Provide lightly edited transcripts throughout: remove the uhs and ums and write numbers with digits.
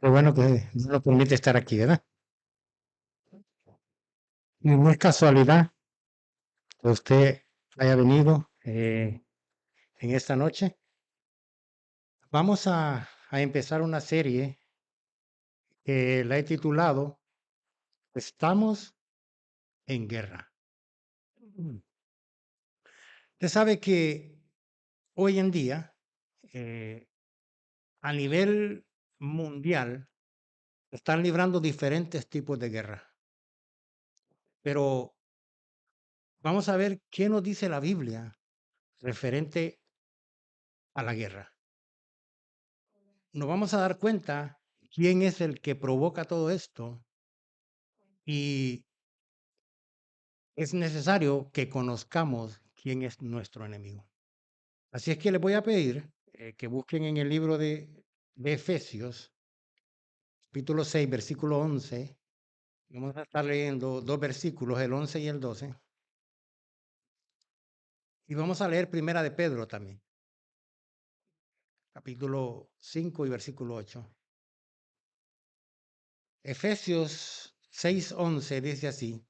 Qué bueno que Dios nos permite estar aquí, ¿verdad? Y no es casualidad que usted haya venido en esta noche. Vamos a empezar una serie que la he titulado Estamos en guerra. Mm. Usted sabe que hoy en día, eh, a nivel mundial, están librando diferentes tipos de guerra. Pero vamos a ver qué nos dice la Biblia referente a la guerra. Nos vamos a dar cuenta quién es el que provoca todo esto y es necesario que conozcamos quién es nuestro enemigo. Así es que les voy a pedir que busquen en el libro de Efesios, capítulo 6, versículo 11. Vamos a estar leyendo dos versículos, el 11 y el 12. Y vamos a leer primera de Pedro también, capítulo 5 y versículo 8. Efesios 6:11 dice así: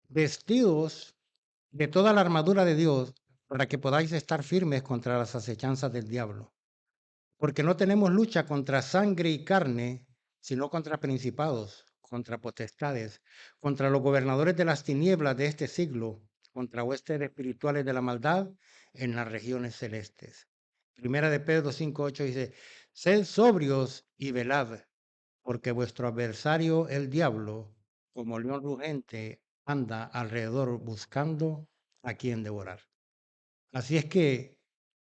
vestidos de toda la armadura de Dios para que podáis estar firmes contra las acechanzas del diablo. Porque no tenemos lucha contra sangre y carne, sino contra principados, contra potestades, contra los gobernadores de las tinieblas de este siglo, contra huestes espirituales de la maldad en las regiones celestes. Primera de Pedro 5:8 dice: sed sobrios y velad, porque vuestro adversario, el diablo, como león rugente, anda alrededor buscando a quien devorar. Así es que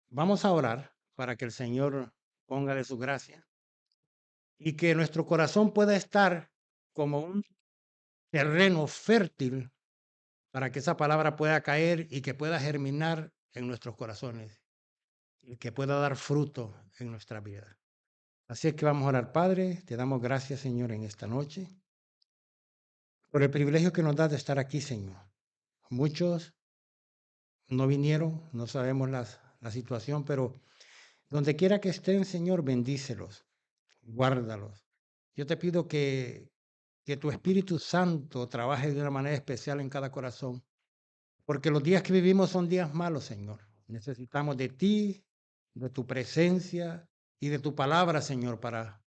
vamos a orar para que el Señor ponga de su gracia y que nuestro corazón pueda estar como un terreno fértil para que esa palabra pueda caer y que pueda germinar en nuestros corazones y que pueda dar fruto en nuestra vida. Así es que vamos a orar, Padre. Te damos gracias, Señor, en esta noche por el privilegio que nos das de estar aquí, Señor. Muchos no vinieron, no sabemos la situación, pero donde quiera que estén, Señor, bendícelos, guárdalos. Yo te pido que tu Espíritu Santo trabaje de una manera especial en cada corazón, porque los días que vivimos son días malos, Señor. Necesitamos de ti, de tu presencia y de tu palabra, Señor, para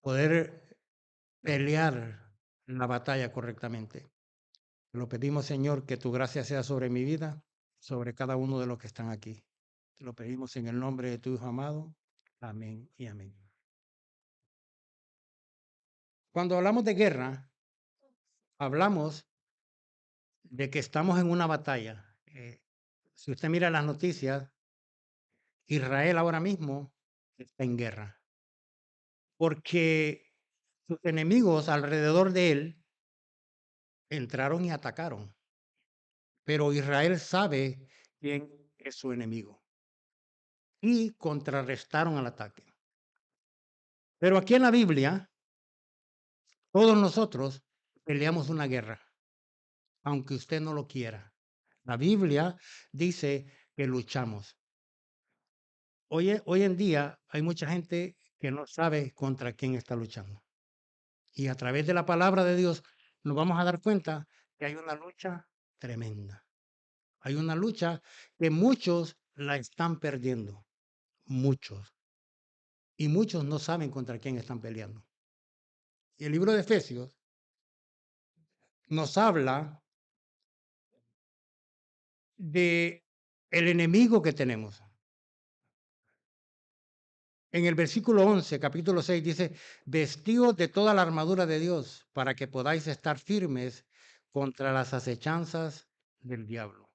poder pelear la batalla correctamente. Te lo pedimos, Señor, que tu gracia sea sobre mi vida, sobre cada uno de los que están aquí. Te lo pedimos en el nombre de tu Hijo amado. Amén y amén. Cuando hablamos de guerra, hablamos de que estamos en una batalla. Si usted mira las noticias, Israel ahora mismo está en guerra, porque sus enemigos alrededor de él entraron y atacaron, pero Israel sabe quién es su enemigo y contrarrestaron al ataque. Pero aquí en la Biblia, todos nosotros peleamos una guerra, aunque usted no lo quiera. La Biblia dice que luchamos. Hoy en día hay mucha gente que no sabe contra quién está luchando. Y a través de la palabra de Dios nos vamos a dar cuenta que hay una lucha tremenda. Hay una lucha que muchos la están perdiendo, muchos. Y muchos no saben contra quién están peleando. Y el libro de Efesios nos habla de el enemigo que tenemos. En el versículo 11, capítulo 6, dice: vestidos de toda la armadura de Dios para que podáis estar firmes contra las acechanzas del diablo.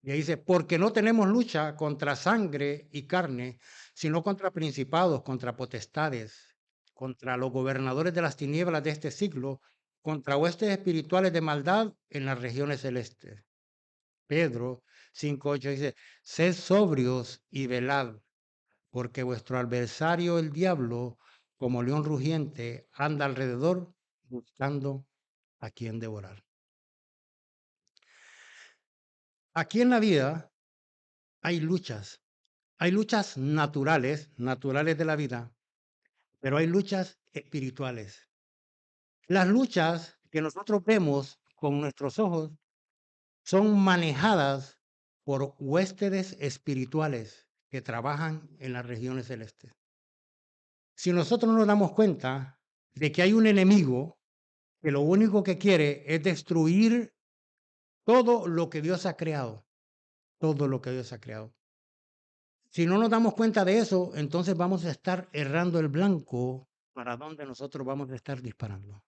Y ahí dice: porque no tenemos lucha contra sangre y carne, sino contra principados, contra potestades, contra los gobernadores de las tinieblas de este siglo, contra huestes espirituales de maldad en las regiones celestes. Pedro 5:8 dice: sed sobrios y velad, porque vuestro adversario el diablo, como león rugiente, anda alrededor buscando a quien devorar. Aquí en la vida hay luchas naturales de la vida, pero hay luchas espirituales. Las luchas que nosotros vemos con nuestros ojos son manejadas por huéspedes espirituales que trabajan en las regiones celestes. Si nosotros nos damos cuenta de que hay un enemigo que lo único que quiere es destruir todo lo que Dios ha creado, todo lo que Dios ha creado. Si no nos damos cuenta de eso, entonces vamos a estar errando el blanco para donde nosotros vamos a estar disparando.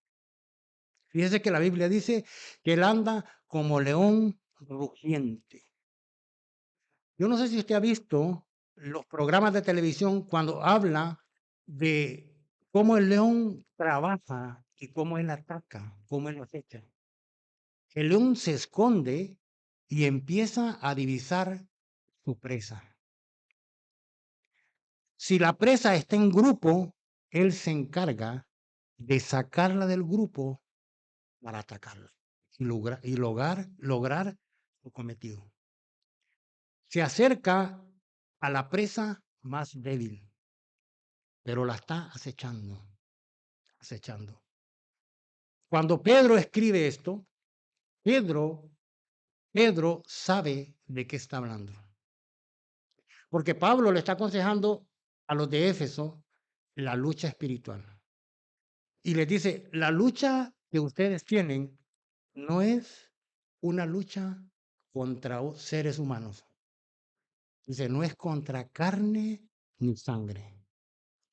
Fíjese que la Biblia dice que él anda como león rugiente. Yo no sé si usted ha visto los programas de televisión cuando habla de cómo el león trabaja y cómo él ataca, cómo él acecha. El león se esconde y empieza a divisar su presa. Si la presa está en grupo, él se encarga de sacarla del grupo para atacarla y lograr su cometido. Se acerca a la presa más débil, pero la está acechando, acechando. Cuando Pedro escribe esto, Pedro, Pedro sabe de qué está hablando. Porque Pablo le está aconsejando a los de Éfeso la lucha espiritual. Y les dice, la lucha que ustedes tienen no es una lucha contra seres humanos. Dice, no es contra carne ni sangre.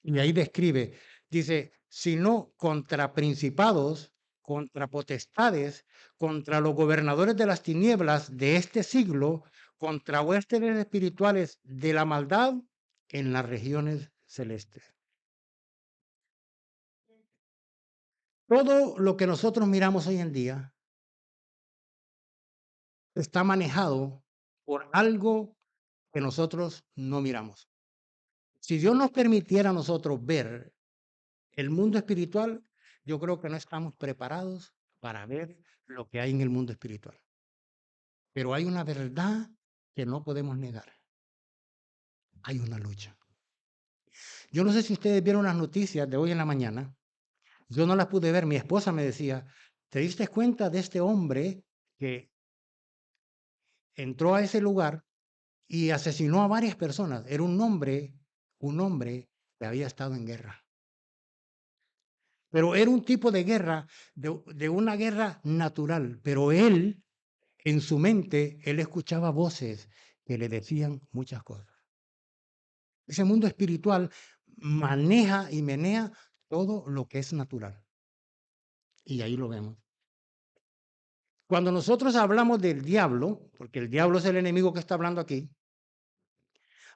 Y ahí describe, dice, sino contra principados, contra potestades, contra los gobernadores de las tinieblas de este siglo, contra huestes espirituales de la maldad en las regiones celestes. Todo lo que nosotros miramos hoy en día está manejado por algo que nosotros no miramos. Si Dios nos permitiera a nosotros ver el mundo espiritual, yo creo que no estamos preparados para ver lo que hay en el mundo espiritual. Pero hay una verdad que no podemos negar. Hay una lucha. Yo no sé si ustedes vieron las noticias de hoy en la mañana. Yo no las pude ver. Mi esposa me decía, ¿te diste cuenta de este hombre que entró a ese lugar y asesinó a varias personas? Era un hombre que había estado en guerra. Pero era un tipo de guerra, de una guerra natural. Pero él, en su mente, él escuchaba voces que le decían muchas cosas. Ese mundo espiritual maneja y menea todo lo que es natural. Y ahí lo vemos. Cuando nosotros hablamos del diablo, porque el diablo es el enemigo que está hablando aquí,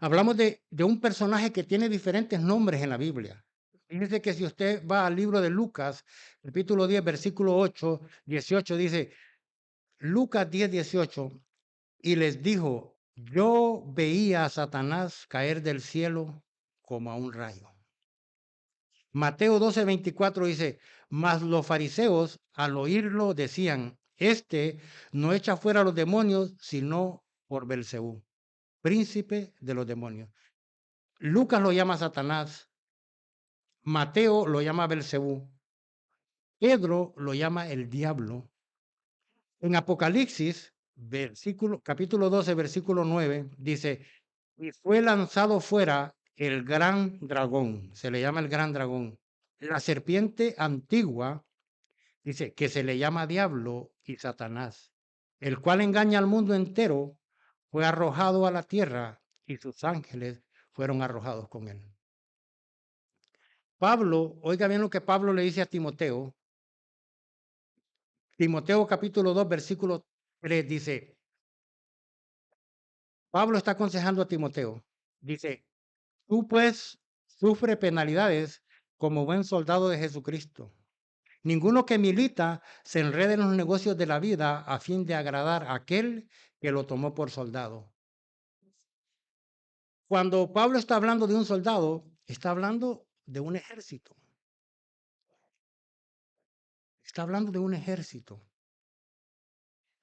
hablamos de un personaje que tiene diferentes nombres en la Biblia. Fíjese que si usted va al libro de Lucas, capítulo 10, versículo 8, 18, dice, Lucas 10, 18, y les dijo, yo veía a Satanás caer del cielo como a un rayo. Mateo 12, 24 dice, mas los fariseos al oírlo decían, este no echa fuera a los demonios, sino por Belcebú, príncipe de los demonios. Lucas lo llama Satanás, Mateo lo llama Belcebú, Pedro lo llama el diablo. En Apocalipsis, capítulo 12, versículo 9, dice, y fue lanzado fuera el gran dragón, se le llama el gran dragón, la serpiente antigua, dice, que se le llama diablo y Satanás, el cual engaña al mundo entero, fue arrojado a la tierra y sus ángeles fueron arrojados con él. Pablo, oiga bien lo que Pablo le dice a Timoteo. Timoteo capítulo 2, versículo 3 dice, Pablo está aconsejando a Timoteo, dice, tú pues sufre penalidades como buen soldado de Jesucristo. Ninguno que milita se enrede en los negocios de la vida a fin de agradar a aquel que lo tomó por soldado. Cuando Pablo está hablando de un soldado, está hablando de un ejército. Está hablando de un ejército.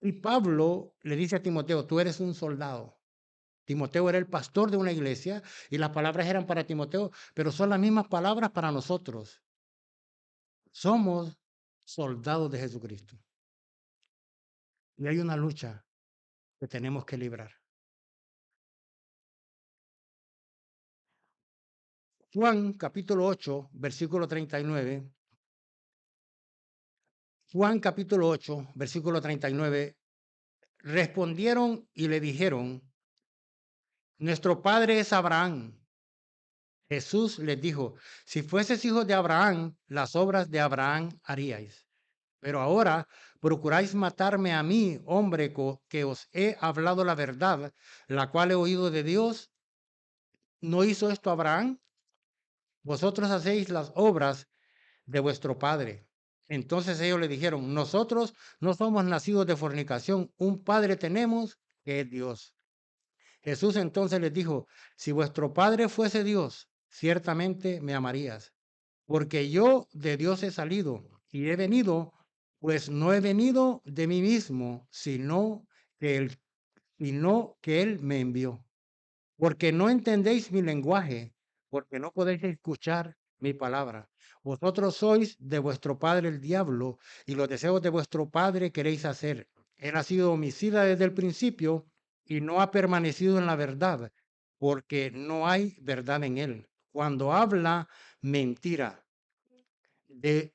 Y Pablo le dice a Timoteo, tú eres un soldado. Timoteo era el pastor de una iglesia y las palabras eran para Timoteo, pero son las mismas palabras para nosotros. Somos soldados de Jesucristo y hay una lucha que tenemos que librar. Juan capítulo 8, versículo 39. Juan capítulo 8, versículo 39. Respondieron y le dijeron, nuestro padre es Abraham. Jesús les dijo, si fueses hijos de Abraham, las obras de Abraham haríais. Pero ahora procuráis matarme a mí, hombre, que os he hablado la verdad, la cual he oído de Dios. ¿No hizo esto Abraham? Vosotros hacéis las obras de vuestro padre. Entonces ellos le dijeron, nosotros no somos nacidos de fornicación, un padre tenemos que es Dios. Jesús entonces les dijo, si vuestro padre fuese Dios, ciertamente me amarías, porque yo de Dios he salido y he venido, pues no he venido de mí mismo, sino que él me envió. Porque no entendéis mi lenguaje, porque no podéis escuchar mi palabra. Vosotros sois de vuestro padre el diablo, y los deseos de vuestro padre queréis hacer. Él ha sido homicida desde el principio y no ha permanecido en la verdad, porque no hay verdad en él. Cuando habla mentira, de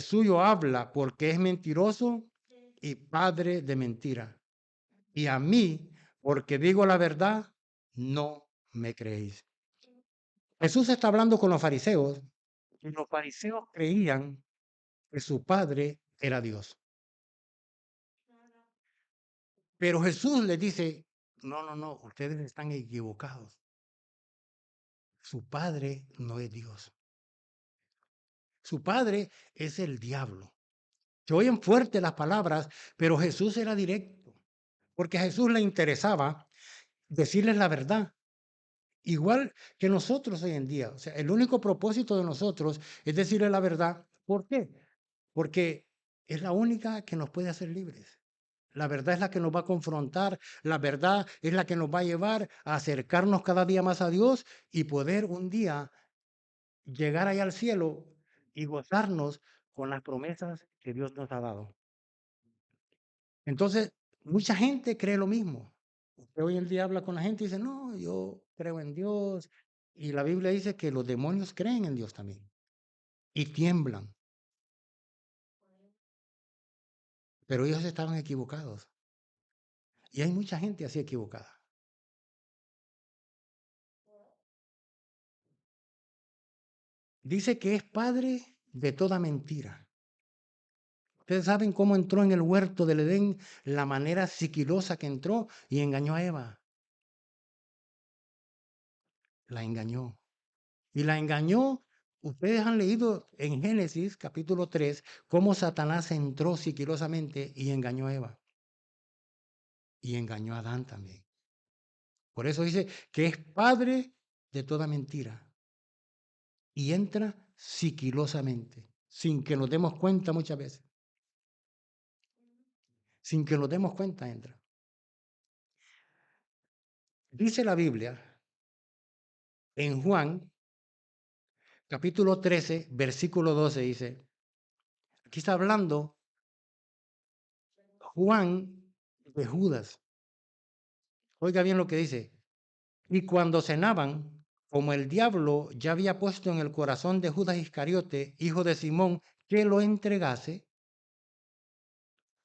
suyo habla, porque es mentiroso y padre de mentira. Y a mí, porque digo la verdad, no me creéis. Jesús está hablando con los fariseos y los fariseos creían que su padre era Dios. Pero Jesús les dice, no, no, no, ustedes están equivocados. Su padre no es Dios. Su padre es el diablo. Se oyen fuertes las palabras, pero Jesús era directo, porque a Jesús le interesaba decirles la verdad. Igual que nosotros hoy en día. O sea, el único propósito de nosotros es decirle la verdad. ¿Por qué? Porque es la única que nos puede hacer libres. La verdad es la que nos va a confrontar, la verdad es la que nos va a llevar a acercarnos cada día más a Dios y poder un día llegar allá al cielo y gozarnos con las promesas que Dios nos ha dado. Entonces, mucha gente cree lo mismo. Usted hoy en día habla con la gente y dice, no, yo creo en Dios. Y la Biblia dice que los demonios creen en Dios también y tiemblan, pero ellos estaban equivocados. Y hay mucha gente así equivocada. Dice que es padre de toda mentira. Ustedes saben cómo entró en el huerto del Edén, la manera sigilosa que entró y engañó a Eva. La engañó. Y la engañó. Ustedes han leído en Génesis capítulo 3 cómo Satanás entró sigilosamente y engañó a Eva. Y engañó a Adán también. Por eso dice que es padre de toda mentira. Y entra sigilosamente, sin que nos demos cuenta muchas veces. Sin que nos demos cuenta entra. Dice la Biblia en Juan capítulo 13, versículo 12, dice, aquí está hablando Juan de Judas. Oiga bien lo que dice. Y cuando cenaban, como el diablo ya había puesto en el corazón de Judas Iscariote, hijo de Simón, que lo entregase,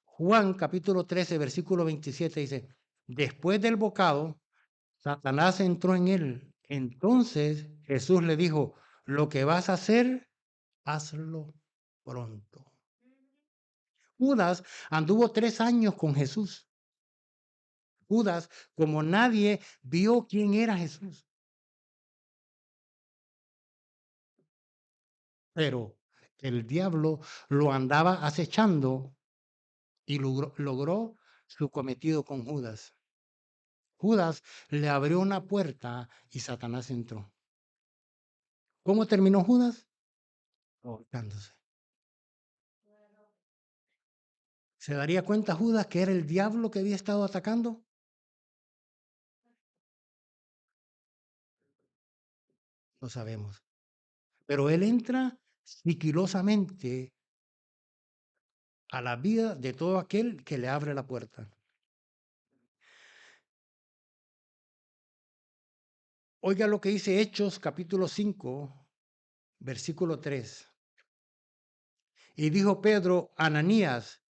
Juan capítulo 13, versículo 27 dice, después del bocado, Satanás entró en él. Entonces Jesús le dijo, lo que vas a hacer, hazlo pronto. Judas anduvo 3 años con Jesús. Judas, como nadie vio quién era Jesús. Pero el diablo lo andaba acechando y logró su cometido con Judas. Judas le abrió una puerta y Satanás entró. ¿Cómo terminó Judas? Ahorcándose. ¿Se daría cuenta Judas que era el diablo que había estado atacando? No sabemos. Pero él entra sigilosamente a la vida de todo aquel que le abre la puerta. Oiga lo que dice Hechos capítulo 5, versículo 3. Y dijo Pedro, Ananías,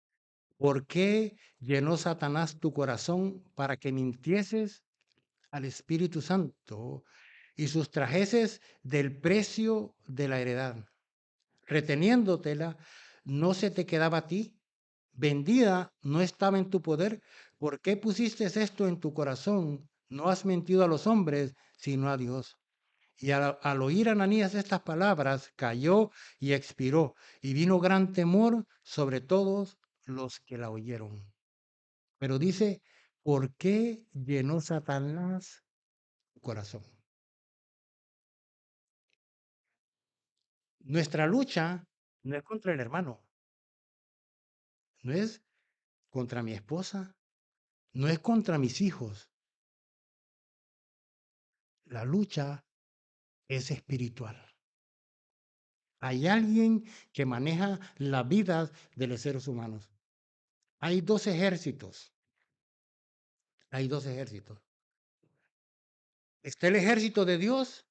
¿por qué llenó Satanás tu corazón para que mintieses al Espíritu Santo y sustrajeses del precio de la heredad? Reteniéndotela, no se te quedaba a ti, vendida no estaba en tu poder. ¿Por qué pusiste esto en tu corazón? No has mentido a los hombres, sino a Dios. Y al oír Ananías estas palabras, cayó y expiró, y vino gran temor sobre todos los que la oyeron. Pero dice, ¿por qué llenó Satanás tu corazón? Nuestra lucha no es contra el hermano, no es contra mi esposa, no es contra mis hijos. La lucha es espiritual. Hay alguien que maneja la vida de los seres humanos. Hay dos ejércitos. Hay dos ejércitos. Está el ejército de Dios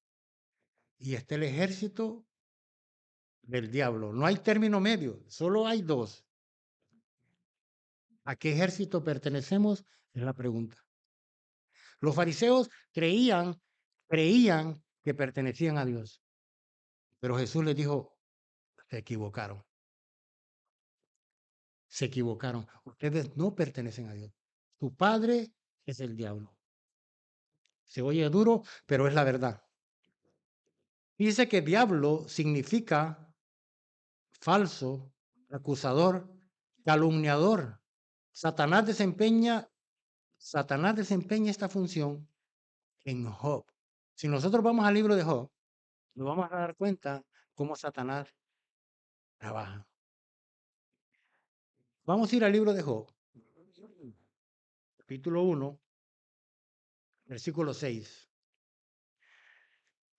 y está el ejército del diablo. No hay término medio, solo hay dos. ¿A qué ejército pertenecemos? Es la pregunta. Los fariseos creían que pertenecían a Dios, pero Jesús les dijo, se equivocaron, se equivocaron. Ustedes no pertenecen a Dios. Su padre es el diablo. Se oye duro, pero es la verdad. Dice que diablo significa falso, acusador, calumniador. Satanás desempeña, Satanás desempeña esta función en Job. Si nosotros vamos al libro de Job, nos vamos a dar cuenta cómo Satanás trabaja. Vamos a ir al libro de Job, capítulo 1, versículo 6.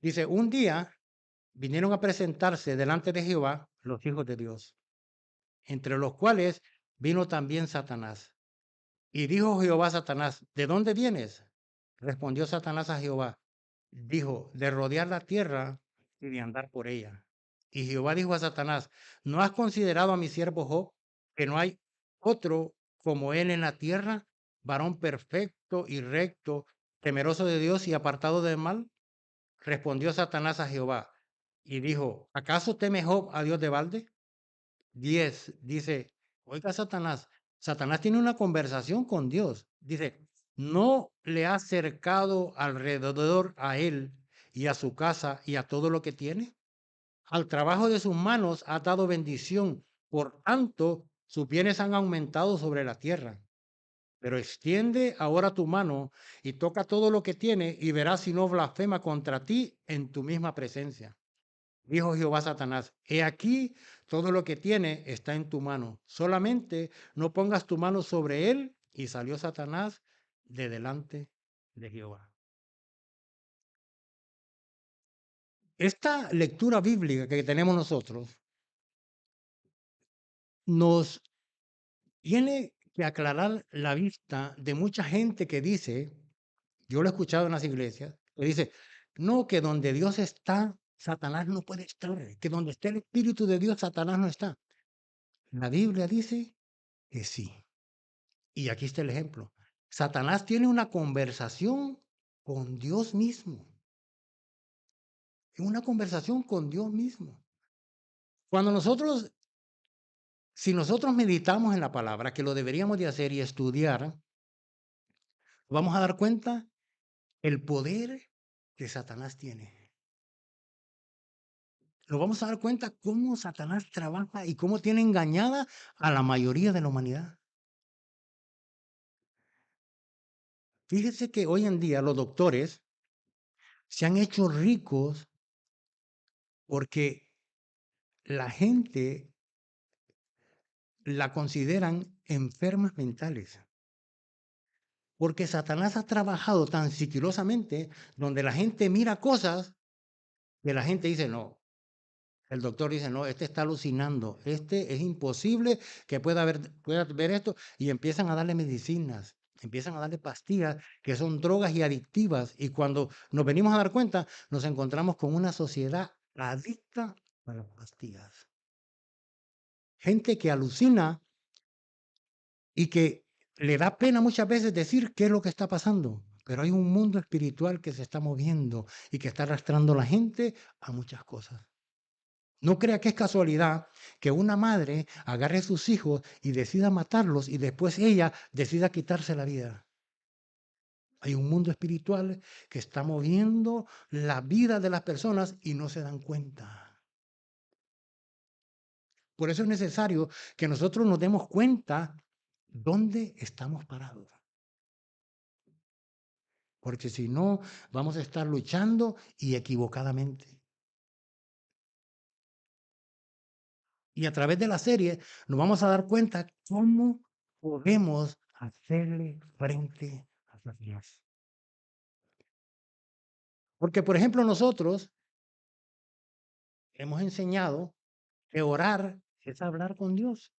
Dice, un día vinieron a presentarse delante de Jehová los hijos de Dios, entre los cuales vino también Satanás. Y dijo Jehová a Satanás, ¿de dónde vienes? Respondió Satanás a Jehová, dijo, de rodear la tierra y de andar por ella. Y Jehová dijo a Satanás, ¿no has considerado a mi siervo Job, que no hay otro como él en la tierra, varón perfecto y recto, temeroso de Dios y apartado del mal? Respondió Satanás a Jehová y dijo, ¿acaso teme Job a Dios de balde? 10 dice, oiga Satanás, Satanás tiene una conversación con Dios. Dice, ¿no le ha cercado alrededor a él y a su casa y a todo lo que tiene? Al trabajo de sus manos ha dado bendición, por tanto, sus bienes han aumentado sobre la tierra. Pero extiende ahora tu mano y toca todo lo que tiene y verás si no blasfema contra ti en tu misma presencia. Dijo Jehová a Satanás, he aquí, todo lo que tiene está en tu mano, solamente no pongas tu mano sobre él. Y salió Satanás de delante de Jehová. Esta lectura bíblica que tenemos nosotros nos tiene que aclarar la vista de mucha gente que dice, yo lo he escuchado en las iglesias, que dice, no, que donde Dios está, Satanás no puede estar, que donde está el Espíritu de Dios, Satanás no está. La Biblia dice que sí. Y aquí está el ejemplo. Satanás tiene una conversación con Dios mismo. Una conversación con Dios mismo. Cuando nosotros, si nosotros meditamos en la palabra, que lo deberíamos de hacer y estudiar, vamos a dar cuenta el poder que Satanás tiene. Nos vamos a dar cuenta cómo Satanás trabaja y cómo tiene engañada a la mayoría de la humanidad. Fíjese que hoy en día los doctores se han hecho ricos porque la gente la consideran enfermas mentales. Porque Satanás ha trabajado tan sigilosamente donde la gente mira cosas que la gente dice, no, el doctor dice, no, este está alucinando, este es imposible que pueda ver esto, y empiezan a darle medicinas, empiezan a darle pastillas que son drogas y adictivas, y cuando nos venimos a dar cuenta, nos encontramos con una sociedad adicta a las pastillas. Gente que alucina y que le da pena muchas veces decir qué es lo que está pasando, pero hay un mundo espiritual que se está moviendo y que está arrastrando a la gente a muchas cosas. No crea que es casualidad que una madre agarre a sus hijos y decida matarlos y después ella decida quitarse la vida. Hay un mundo espiritual que está moviendo la vida de las personas y no se dan cuenta. Por eso es necesario que nosotros nos demos cuenta dónde estamos parados. Porque si no, vamos a estar luchando y equivocadamente. Y a través de la serie nos vamos a dar cuenta cómo podemos hacerle frente a Satanás. Porque, por ejemplo, nosotros hemos enseñado que orar es hablar con Dios,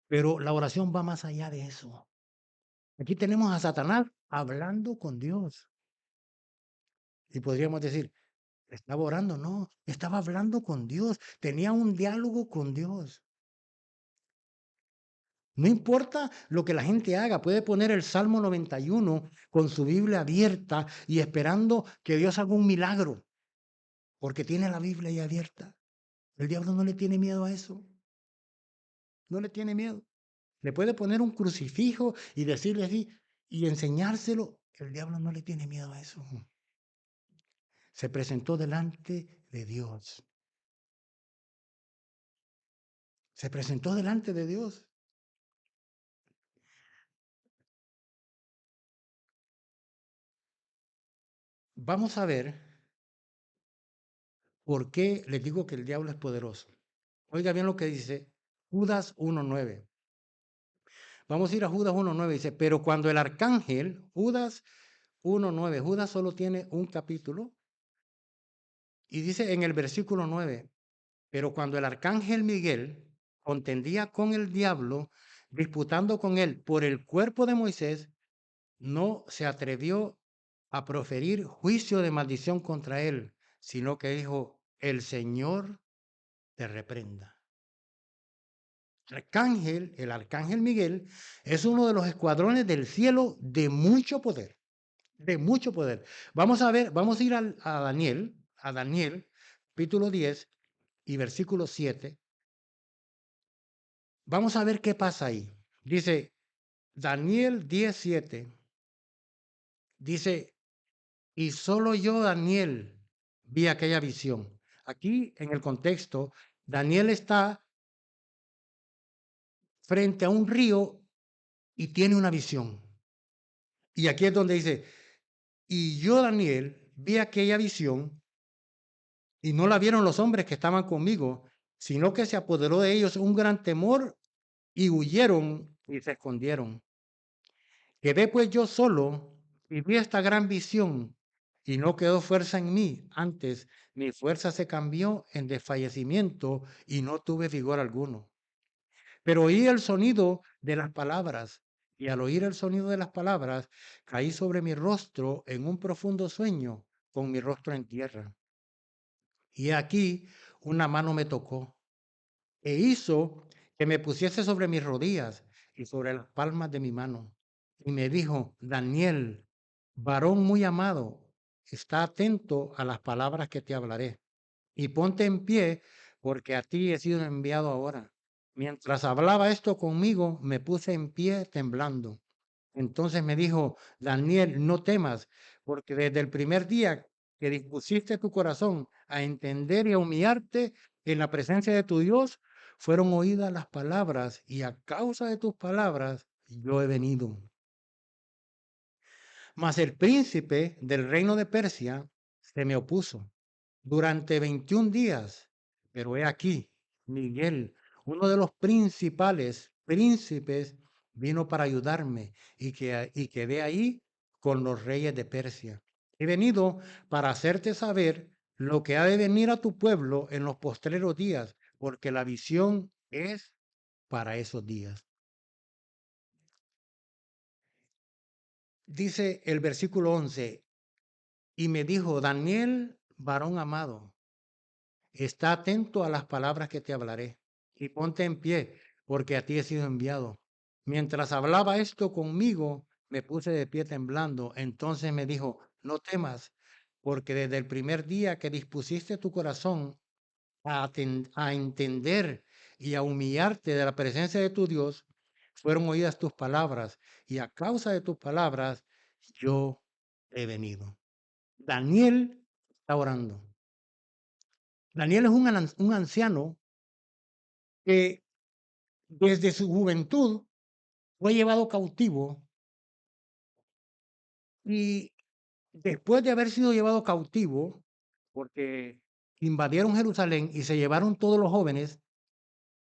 pero la oración va más allá de eso. Aquí tenemos a Satanás hablando con Dios. Y podríamos decir, estaba orando, no, estaba hablando con Dios, tenía un diálogo con Dios. No importa lo que la gente haga, puede poner el Salmo 91 con su Biblia abierta y esperando que Dios haga un milagro, porque tiene la Biblia ahí abierta. El diablo no le tiene miedo a eso, no le tiene miedo. Le puede poner un crucifijo y decirle así y enseñárselo. El diablo no le tiene miedo a eso. Se presentó delante de Dios. Se presentó delante de Dios. Vamos a ver por qué les digo que el diablo es poderoso. Oiga bien lo que dice Judas 1:9. Vamos a ir a Judas 1:9. Dice, pero cuando el arcángel, Judas 1:9, Judas solo tiene un capítulo, y dice en el versículo 9, pero cuando el arcángel Miguel contendía con el diablo, disputando con él por el cuerpo de Moisés, no se atrevió a proferir juicio de maldición contra él, sino que dijo, el Señor te reprenda. El arcángel Miguel, es uno de los escuadrones del cielo de mucho poder, de mucho poder. Vamos a ver, vamos a ir a Daniel, capítulo 10 y versículo 7. Vamos a ver qué pasa ahí. Dice, Daniel 10:7, dice, y solo yo, Daniel, vi aquella visión. Aquí, en el contexto, Daniel está frente a un río y tiene una visión. Y aquí es donde dice, y yo, Daniel, vi aquella visión y no la vieron los hombres que estaban conmigo, sino que se apoderó de ellos un gran temor y huyeron y se escondieron. Quedé pues yo solo y vi esta gran visión y no quedó fuerza en mí. Antes, mi fuerza se cambió en desfallecimiento y no tuve vigor alguno. Pero oí el sonido de las palabras y al oír el sonido de las palabras, caí sobre mi rostro en un profundo sueño con mi rostro en tierra. Y aquí una mano me tocó e hizo que me pusiese sobre mis rodillas y sobre las palmas de mi mano. Y me dijo, Daniel, varón muy amado, está atento a las palabras que te hablaré. Y ponte en pie, porque a ti he sido enviado ahora. Mientras hablaba esto conmigo, me puse en pie temblando. Entonces me dijo, Daniel, no temas, porque desde el primer día que dispusiste tu corazón a entender y a humillarte en la presencia de tu Dios, fueron oídas las palabras y a causa de tus palabras yo he venido. Mas el príncipe del reino de Persia se me opuso durante 21 días, pero he aquí, Miguel, uno de los principales príncipes, vino para ayudarme y quedé ahí con los reyes de Persia. He venido para hacerte saber lo que ha de venir a tu pueblo en los postreros días, porque la visión es para esos días. Dice el versículo 11, y me dijo, Daniel, varón amado, está atento a las palabras que te hablaré y ponte en pie, porque a ti he sido enviado. Mientras hablaba esto conmigo, me puse de pie temblando. Entonces me dijo, no temas, porque desde el primer día que dispusiste tu corazón a entender y a humillarte de la presencia de tu Dios, fueron oídas tus palabras, y a causa de tus palabras yo he venido. Daniel está orando. Daniel es un anciano que desde su juventud fue llevado cautivo y después de haber sido llevado cautivo, porque invadieron Jerusalén y se llevaron todos los jóvenes,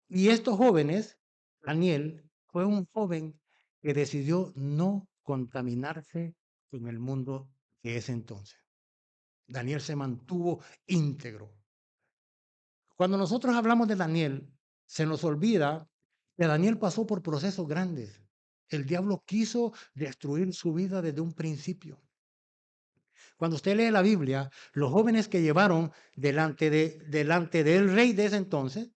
y estos jóvenes, Daniel fue un joven que decidió no contaminarse con el mundo de ese entonces. Daniel se mantuvo íntegro. Cuando nosotros hablamos de Daniel, se nos olvida que Daniel pasó por procesos grandes. El diablo quiso destruir su vida desde un principio. Cuando usted lee la Biblia, los jóvenes que llevaron delante del rey de ese entonces,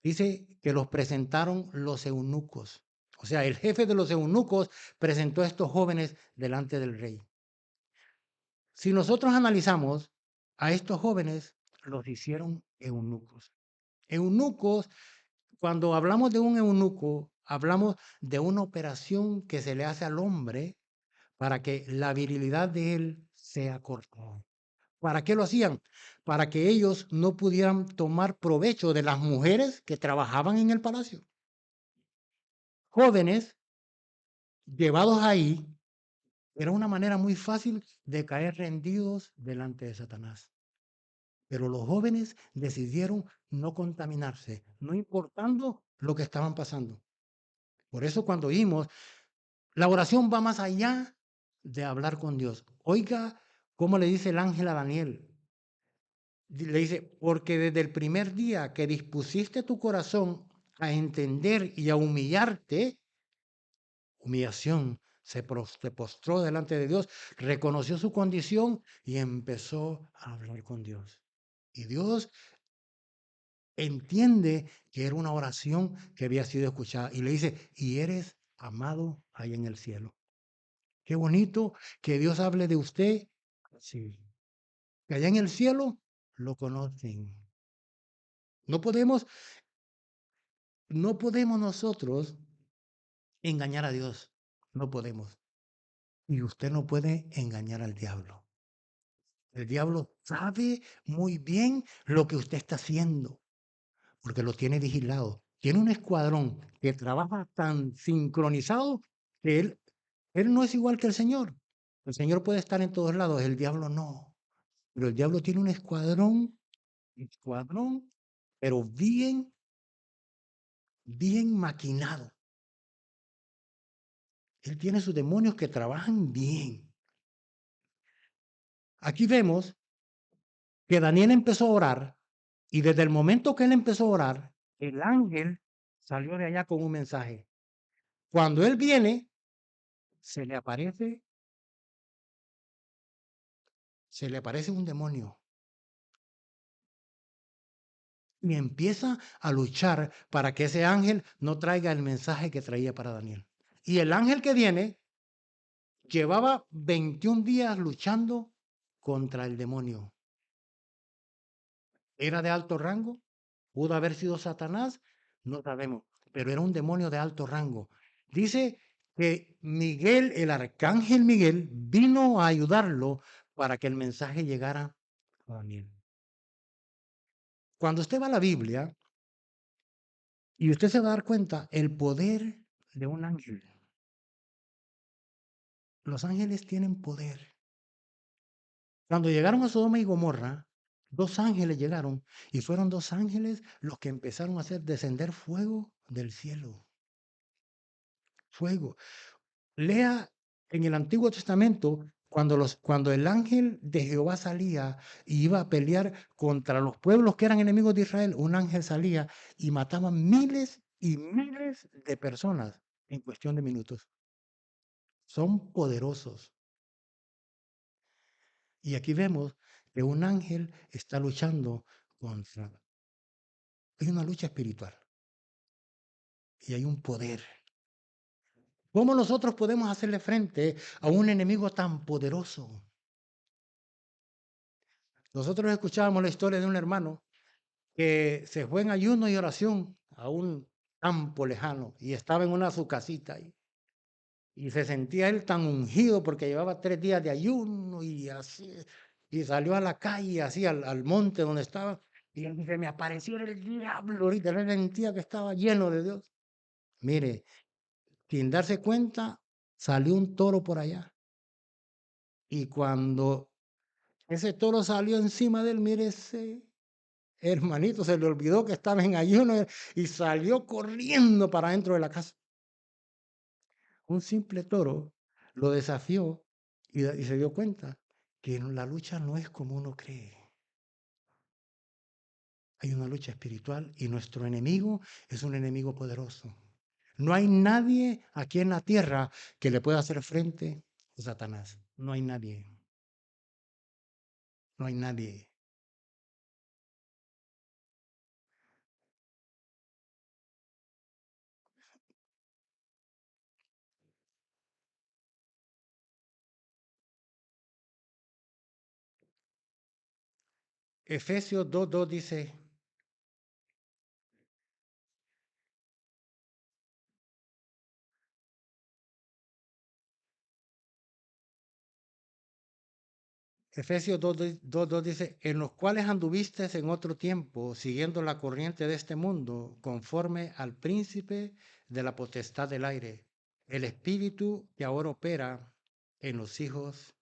dice que los presentaron los eunucos. O sea, el jefe de los eunucos presentó a estos jóvenes delante del rey. Si nosotros analizamos a estos jóvenes, los hicieron eunucos. Eunucos, cuando hablamos de un eunuco, hablamos de una operación que se le hace al hombre para que la virilidad de él sea cortada. ¿Para qué lo hacían? Para que ellos no pudieran tomar provecho de las mujeres que trabajaban en el palacio. Jóvenes llevados ahí era una manera muy fácil de caer rendidos delante de Satanás. Pero los jóvenes decidieron no contaminarse, no importando lo que estaban pasando. Por eso cuando oímos, la oración va más allá de hablar con Dios. Oiga cómo le dice el ángel a Daniel. Le dice, porque desde el primer día que dispusiste tu corazón a entender y a humillarte, humillación, se postró delante de Dios, reconoció su condición y empezó a hablar con Dios. Y Dios entiende que era una oración que había sido escuchada y le dice, y eres amado ahí en el cielo. Qué bonito que Dios hable de usted. Sí. Que allá en el cielo lo conocen. No podemos, no podemos nosotros engañar a Dios. No podemos. Y usted no puede engañar al diablo. El diablo sabe muy bien lo que usted está haciendo, porque lo tiene vigilado. Tiene un escuadrón que trabaja tan sincronizado que él no es igual que el Señor. El Señor puede estar en todos lados, el diablo no. Pero el diablo tiene un escuadrón, pero bien maquinado. Él tiene sus demonios que trabajan bien. Aquí vemos que Daniel empezó a orar y desde el momento que él empezó a orar, el ángel salió de allá con un mensaje. Cuando él viene, se le aparece, se le aparece un demonio y empieza a luchar para que ese ángel no traiga el mensaje que traía para Daniel. Y el ángel que viene llevaba 21 días luchando contra el demonio. ¿Era de alto rango? ¿Pudo haber sido Satanás? No sabemos, pero era un demonio de alto rango. Dice que Miguel, el arcángel Miguel, vino a ayudarlo para que el mensaje llegara a Daniel. Cuando usted va a la Biblia y usted se va a dar cuenta el poder de un ángel. Los ángeles tienen poder. Cuando llegaron a Sodoma y Gomorra, 2 ángeles llegaron y fueron 2 ángeles los que empezaron a hacer descender fuego del cielo. Fuego. Lea en el Antiguo Testamento Cuando el ángel de Jehová salía y iba a pelear contra los pueblos que eran enemigos de Israel, un ángel salía y mataba miles y miles de personas en cuestión de minutos. Son poderosos. Y aquí vemos que un ángel está luchando contra... Hay una lucha espiritual y hay un poder. ¿Cómo nosotros podemos hacerle frente a un enemigo tan poderoso? Nosotros escuchábamos la historia de un hermano que se fue en ayuno y oración a un campo lejano y estaba en una su casita y se sentía él tan ungido porque llevaba 3 días de ayuno y así, y salió a la calle, así al monte donde estaba, y él dice, me apareció el diablo ahorita, él sentía que estaba lleno de Dios. Mire, sin darse cuenta, salió un toro por allá, y cuando ese toro salió encima de él, mire, ese hermanito se le olvidó que estaba en ayuno y salió corriendo para dentro de la casa. Un simple toro lo desafió y se dio cuenta que la lucha no es como uno cree. Hay una lucha espiritual y nuestro enemigo es un enemigo poderoso. No hay nadie aquí en la tierra que le pueda hacer frente a Satanás. No hay nadie. No hay nadie. Efesios 2:2 dice, Efesios 2:2 dice, en los cuales anduviste en otro tiempo, siguiendo la corriente de este mundo, conforme al príncipe de la potestad del aire, el espíritu que ahora opera en los hijos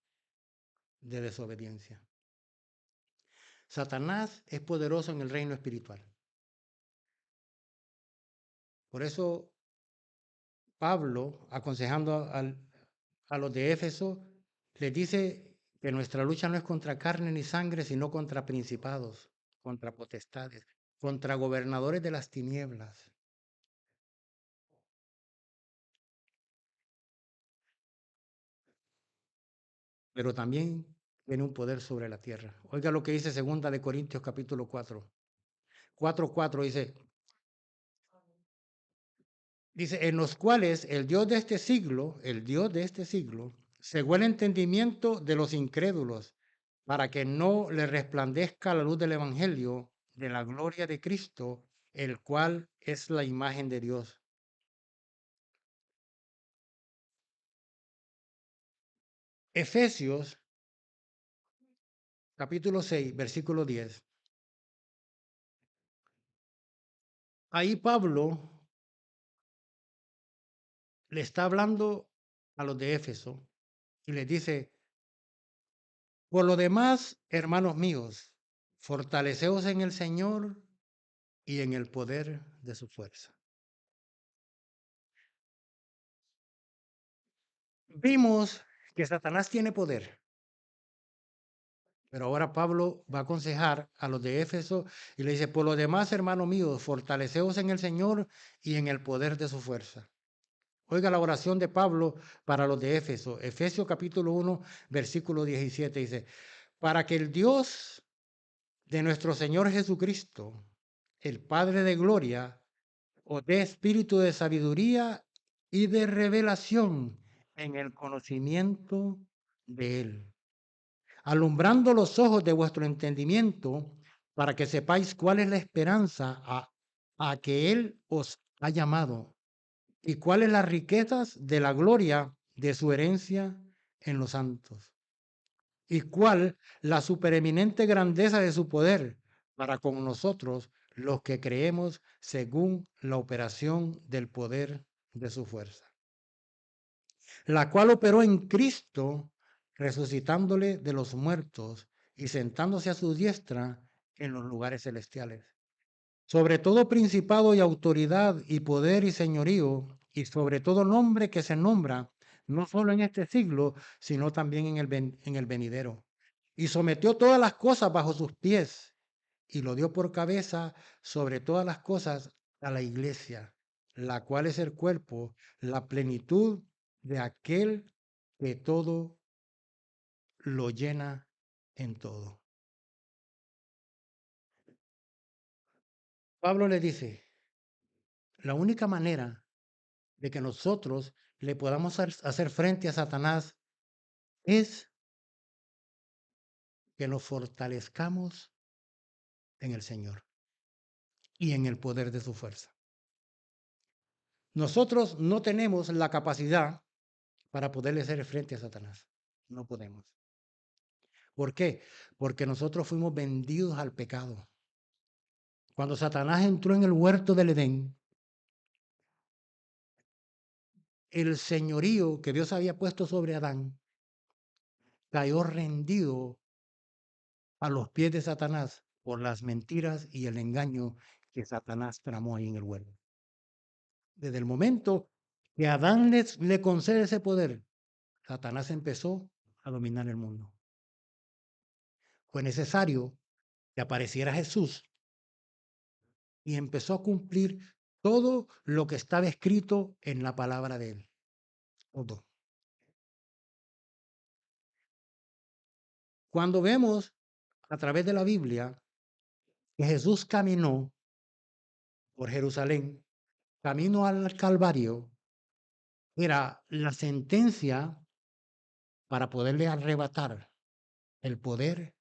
de desobediencia. Satanás es poderoso en el reino espiritual. Por eso Pablo, aconsejando a los de Éfeso, les dice que nuestra lucha no es contra carne ni sangre, sino contra principados, contra potestades, contra gobernadores de las tinieblas. Pero también tiene un poder sobre la tierra. Oiga lo que dice 2 Corintios capítulo 4:4 dice, en los cuales el Dios de este siglo, cegó el entendimiento de los incrédulos, para que no le resplandezca la luz del evangelio de la gloria de Cristo, el cual es la imagen de Dios. Efesios capítulo 6, versículo 10. Ahí Pablo le está hablando a los de Éfeso y les dice, por lo demás, hermanos míos, fortaleceos en el Señor y en el poder de su fuerza. Vimos que Satanás tiene poder, pero ahora Pablo va a aconsejar a los de Éfeso y le dice, por lo demás, hermano mío, fortaleceos en el Señor y en el poder de su fuerza. Oiga la oración de Pablo para los de Éfeso. Efesios capítulo 1, versículo 17 dice, para que el Dios de nuestro Señor Jesucristo, el Padre de gloria, os dé espíritu de sabiduría y de revelación en el conocimiento de Él, alumbrando los ojos de vuestro entendimiento para que sepáis cuál es la esperanza a que Él os ha llamado y cuáles las riquezas de la gloria de su herencia en los santos y cuál la supereminente grandeza de su poder para con nosotros los que creemos según la operación del poder de su fuerza, la cual operó en Cristo, resucitándole de los muertos y sentándose a su diestra en los lugares celestiales. Sobre todo principado y autoridad y poder y señorío, y sobre todo nombre que se nombra, no solo en este siglo, sino también en el venidero. Y sometió todas las cosas bajo sus pies y lo dio por cabeza sobre todas las cosas a la iglesia, la cual es el cuerpo, la plenitud de aquel que todo lo llena en todo. Pablo le dice, la única manera de que nosotros le podamos hacer frente a Satanás es que nos fortalezcamos en el Señor y en el poder de su fuerza. Nosotros no tenemos la capacidad para poderle hacer frente a Satanás. No podemos. ¿Por qué? Porque nosotros fuimos vendidos al pecado. Cuando Satanás entró en el huerto del Edén, el señorío que Dios había puesto sobre Adán cayó rendido a los pies de Satanás por las mentiras y el engaño que Satanás tramó ahí en el huerto. Desde el momento que Adán le concede ese poder, Satanás empezó a dominar el mundo. Fue necesario que apareciera Jesús y empezó a cumplir todo lo que estaba escrito en la palabra de él. Todo. Cuando vemos a través de la Biblia que Jesús caminó por Jerusalén, camino al Calvario, era la sentencia para poderle arrebatar el poder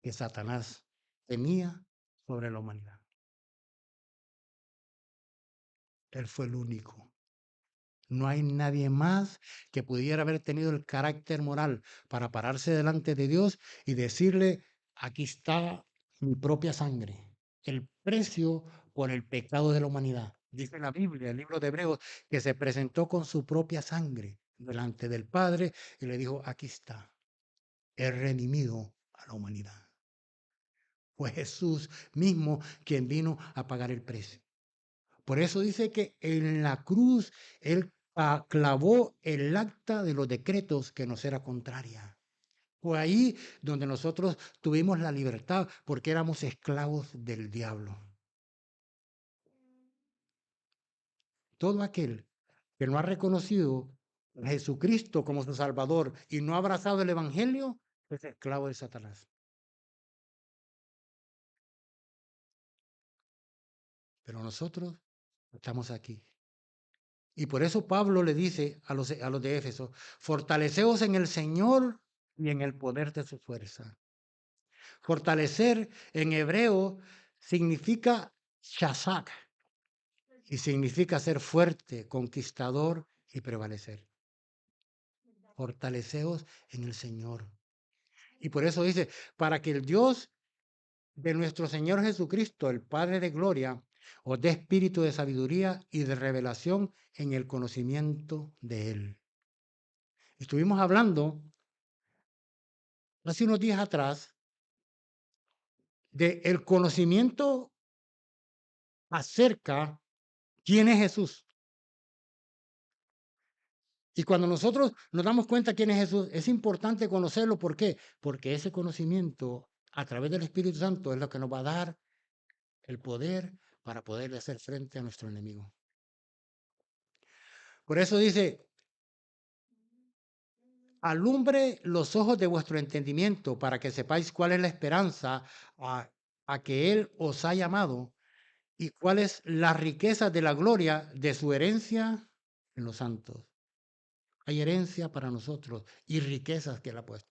que Satanás tenía sobre la humanidad. Él fue el único. No hay nadie más que pudiera haber tenido el carácter moral para pararse delante de Dios y decirle, aquí está mi propia sangre, el precio por el pecado de la humanidad. Dice la Biblia, el libro de Hebreos, que se presentó con su propia sangre delante del Padre y le dijo, aquí está, he redimido a la humanidad. Fue Jesús mismo quien vino a pagar el precio. Por eso dice que en la cruz Él clavó el acta de los decretos que nos era contraria. Fue ahí donde nosotros tuvimos la libertad porque éramos esclavos del diablo. Todo aquel que no ha reconocido a Jesucristo como su Salvador y no ha abrazado el Evangelio es esclavo de Satanás. Pero nosotros estamos aquí. Y por eso Pablo le dice a los de Éfeso, fortaleceos en el Señor y en el poder de su fuerza. Fortalecer en hebreo significa shazak y significa ser fuerte, conquistador y prevalecer. Fortaleceos en el Señor. Y por eso dice, para que el Dios de nuestro Señor Jesucristo, el Padre de gloria, os dé espíritu de sabiduría y de revelación en el conocimiento de Él. Estuvimos hablando hace unos días atrás del conocimiento acerca quién es Jesús. Y cuando nosotros nos damos cuenta quién es Jesús, es importante conocerlo. ¿Por qué? Porque ese conocimiento a través del Espíritu Santo es lo que nos va a dar el poder para poder hacer frente a nuestro enemigo. Por eso dice, alumbre los ojos de vuestro entendimiento para que sepáis cuál es la esperanza a que Él os ha llamado y cuál es la riqueza de la gloria de su herencia en los santos. Hay herencia para nosotros y riquezas que Él ha puesto.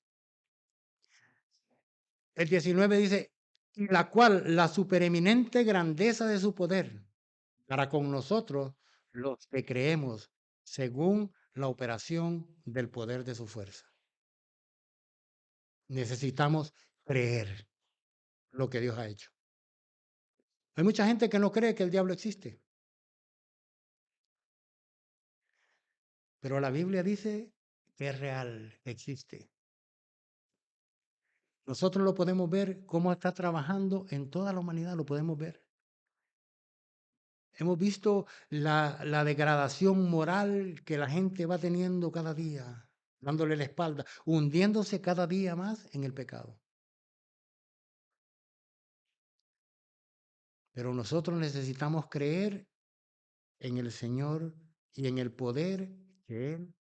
El 19 dice, y la cual la supereminente grandeza de su poder para con nosotros los que creemos según la operación del poder de su fuerza. Necesitamos creer lo que Dios ha hecho. Hay mucha gente que no cree que el diablo existe, pero la Biblia dice que es real, existe. Nosotros lo podemos ver cómo está trabajando en toda la humanidad, lo podemos ver. Hemos visto la degradación moral que la gente va teniendo cada día, dándole la espalda, hundiéndose cada día más en el pecado. Pero nosotros necesitamos creer en el Señor y en el poder que Él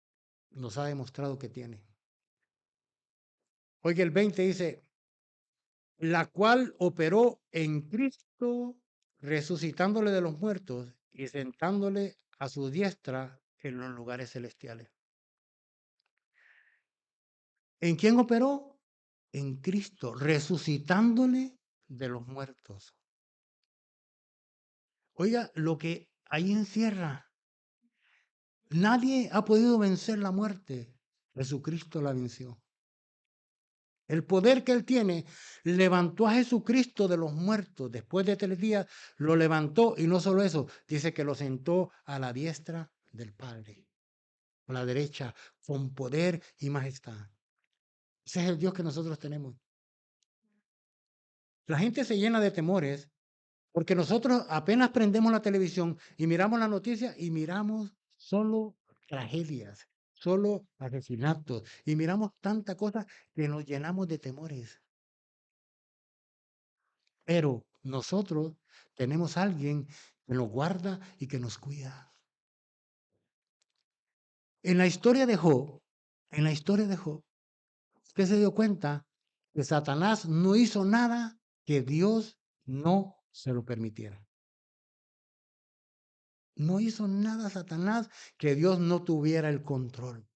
nos ha demostrado que tiene. Oye, el 20 dice, la cual operó en Cristo, resucitándole de los muertos y sentándole a su diestra en los lugares celestiales. ¿En quién operó? En Cristo, resucitándole de los muertos. Oiga, lo que ahí encierra, nadie ha podido vencer la muerte. Jesucristo la venció. El poder que Él tiene levantó a Jesucristo de los muertos. Después de 3 días lo levantó y no solo eso, dice que lo sentó a la diestra del Padre, a la derecha, con poder y majestad. Ese es el Dios que nosotros tenemos. La gente se llena de temores porque nosotros apenas prendemos la televisión y miramos la noticia y miramos solo tragedias, solo asesinatos y miramos tanta cosa que nos llenamos de temores. Pero nosotros tenemos a alguien que nos guarda y que nos cuida. En la historia de Job, en la historia de Job, usted se dio cuenta que Satanás no hizo nada que Dios no se lo permitiera. No hizo nada Satanás que Dios no tuviera el control.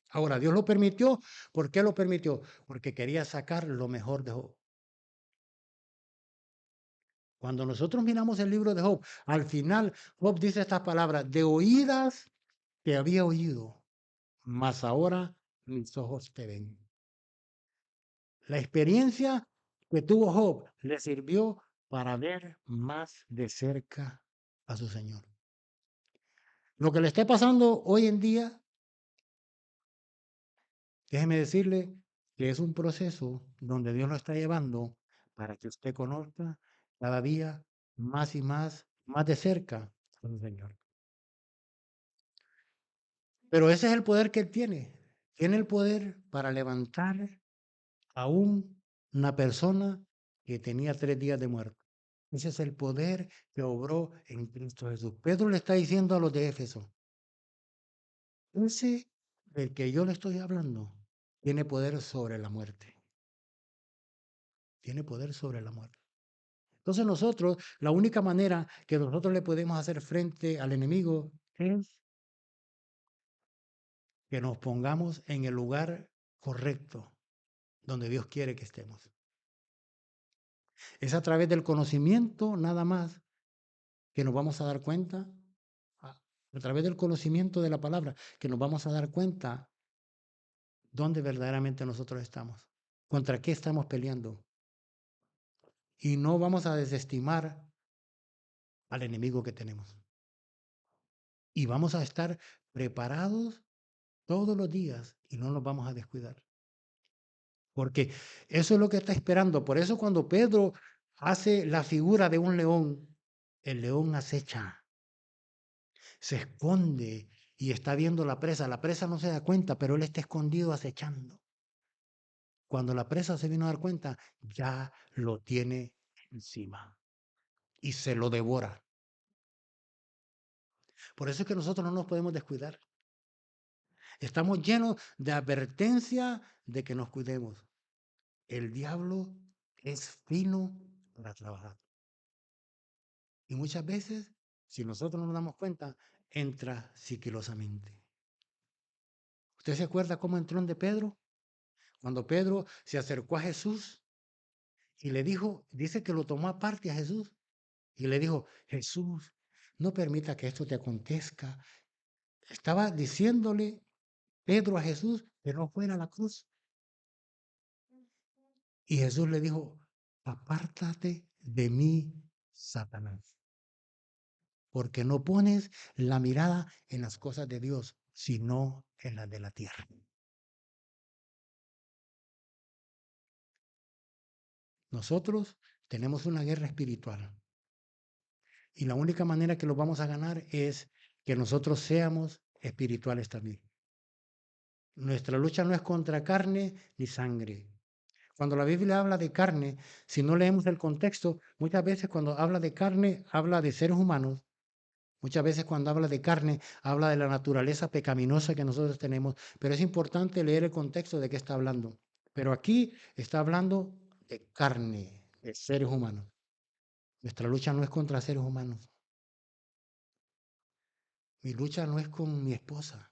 Ahora, Dios lo permitió. ¿Por qué lo permitió? Porque quería sacar lo mejor de Job. Cuando nosotros miramos el libro de Job, al final Job dice estas palabras, de oídas te había oído, mas ahora mis ojos te ven. La experiencia que tuvo Job le sirvió para ver más de cerca a su Señor. Lo que le esté pasando hoy en día, déjeme decirle que es un proceso donde Dios lo está llevando para que usted conozca cada día más y más de cerca a su Señor. Pero ese es el poder que Él tiene. Tiene el poder para levantar aún una persona que tenía 3 días de muerto. Ese es el poder que obró en Cristo Jesús. Pedro le está diciendo a los de Éfeso, ese del que yo le estoy hablando tiene poder sobre la muerte. Tiene poder sobre la muerte. Entonces nosotros, la única manera que nosotros le podemos hacer frente al enemigo es que nos pongamos en el lugar correcto donde Dios quiere que estemos. Es a través del conocimiento nada más que nos vamos a dar cuenta, a través del conocimiento de la palabra, que nos vamos a dar cuenta dónde verdaderamente nosotros estamos, contra qué estamos peleando. Y no vamos a desestimar al enemigo que tenemos. Y vamos a estar preparados todos los días y no nos vamos a descuidar. Porque eso es lo que está esperando. Por eso cuando Pedro hace la figura de un león, el león acecha, se esconde y está viendo la presa. La presa no se da cuenta, pero él está escondido acechando. Cuando la presa se vino a dar cuenta, ya lo tiene encima y se lo devora. Por eso es que nosotros no nos podemos descuidar. Estamos llenos de advertencia de que nos cuidemos. El diablo es fino para trabajar. Y muchas veces, si nosotros no nos damos cuenta, entra sigilosamente. ¿Usted se acuerda cómo entró en de Pedro? Cuando Pedro se acercó a Jesús y le dijo, dice que lo tomó aparte a Jesús y le dijo, Jesús, no permita que esto te acontezca. Estaba diciéndole Pedro a Jesús que no fuera a la cruz. Y Jesús le dijo, apártate de mí, Satanás, porque no pones la mirada en las cosas de Dios, sino en las de la tierra. Nosotros tenemos una guerra espiritual. Y la única manera que lo vamos a ganar es que nosotros seamos espirituales también. Nuestra lucha no es contra carne ni sangre. Cuando la Biblia habla de carne, si no leemos el contexto, muchas veces cuando habla de carne, habla de seres humanos. Muchas veces cuando habla de carne, habla de la naturaleza pecaminosa que nosotros tenemos, pero es importante leer el contexto de qué está hablando. Pero aquí está hablando de carne, de seres humanos. Nuestra lucha no es contra seres humanos. Mi lucha no es con mi esposa.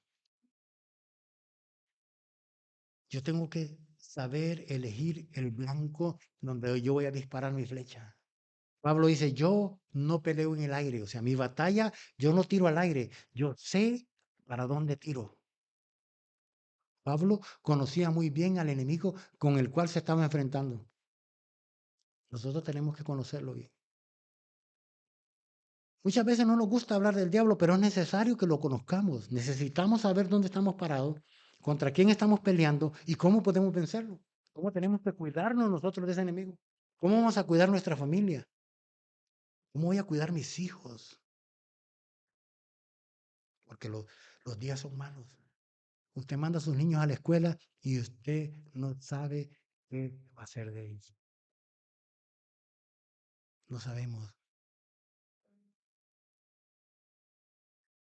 Yo tengo que saber elegir el blanco donde yo voy a disparar mi flecha. Pablo dice, yo no peleo en el aire, o sea, mi batalla, yo no tiro al aire, yo sé para dónde tiro. Pablo conocía muy bien al enemigo con el cual se estaba enfrentando. Nosotros tenemos que conocerlo bien. Muchas veces no nos gusta hablar del diablo, pero es necesario que lo conozcamos. Necesitamos saber dónde estamos parados, contra quién estamos peleando y cómo podemos vencerlo. Cómo tenemos que cuidarnos nosotros de ese enemigo. Cómo vamos a cuidar nuestra familia. Cómo voy a cuidar mis hijos. Porque los días son malos. Usted manda a sus niños a la escuela y usted no sabe qué va a hacer de ellos. No sabemos.